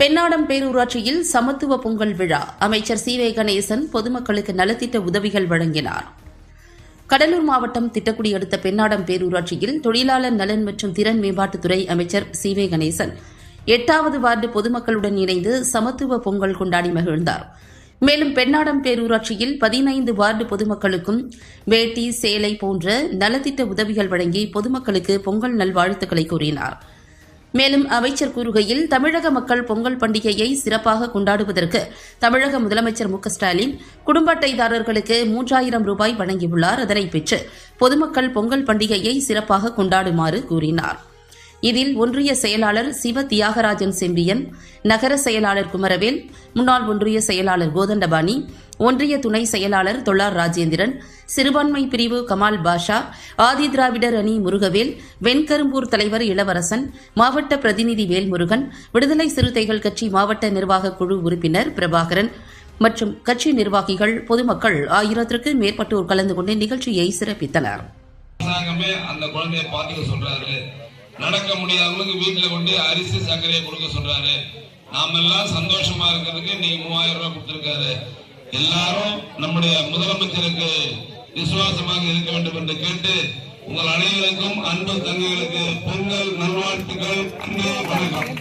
பெண்ணாடம் பேரூராட்சியில் சமத்துவ பொங்கல் விழா அமைச்சர் சி.வே. கணேசன் பொதுமக்களுக்கு நலத்திட்ட உதவிகள் வழங்கினார். கடலூர் மாவட்டம் திட்டக்குடி அடுத்த பெண்ணாடம் பேரூராட்சியில் தொழிலாளர் நலன் மற்றும் திறன் மேம்பாட்டுத்துறை அமைச்சர் சி.வே. கணேசன் 8வது வார்டு பொதுமக்களுடன் இணைந்து சமத்துவ பொங்கல் கொண்டாடி மகிழ்ந்தார். மேலும் பெண்ணாடம் பேரூராட்சியில் 15 வார்டு பொதுமக்களுக்கும் வேட்டி, சேலை போன்ற நலத்திட்ட உதவிகள் வழங்கி பொதுமக்களுக்கு பொங்கல் நல்வாழ்த்துக்களை கூறினார். மேலும் அமைச்சர் கூறுகையில், தமிழக மக்கள் பொங்கல் பண்டிகையை சிறப்பாக கொண்டாடுவதற்கு தமிழக முதலமைச்சர் மு.க.ஸ்டாலின் குடும்ப அட்டைதாரர்களுக்கு 3000 ரூபாய் வழங்கியுள்ளார். அதனை பெற்று பொதுமக்கள் பொங்கல் பண்டிகையை சிறப்பாக கொண்டாடுமாறு கூறினார். இதில் ஒன்றிய செயலாளர் சிவ தியாகராஜன் செம்பியன், நகர செயலாளர் குமரவேல், முன்னாள் ஒன்றிய செயலாளர் கோதண்டபாணி, ஒன்றிய துணை செயலாளர் தொள்ளார் ராஜேந்திரன், சிறுபான்மை பிரிவு கமால் பாஷா, ஆதி திராவிடர் அணி முருகவேல், வெண்கரும்பூர் தலைவர் இளவரசன், மாவட்ட பிரதிநிதி வேல்முருகன், விடுதலை சிறுத்தைகள் கட்சி மாவட்ட நிர்வாக குழு உறுப்பினர் பிரபாகரன் மற்றும் கட்சி நிர்வாகிகள், பொதுமக்கள் 1000க்கும் மேற்பட்டோர் கலந்து கொண்டு நிகழ்ச்சியை சிறப்பித்தனர். நடக்க முடியாதவங்களுக்கு வீட்டுல கொண்டு அரிசி சர்க்கரையை கொடுக்க சொல்றாரு. நாம எல்லாம் சந்தோஷமா இருக்கிறதுக்கு நீங்க 3000 ரூபாய் கொடுத்திருக்காரு. எல்லாரும் நம்முடைய முதலமைச்சருக்கு விசுவாசமாக இருக்க வேண்டும் என்று கேட்டு உங்கள் அனைவருக்கும் அன்பு தங்கைகளுக்கு பொங்கல் நல்வாழ்த்துக்கள். அன்பு வணக்கம்.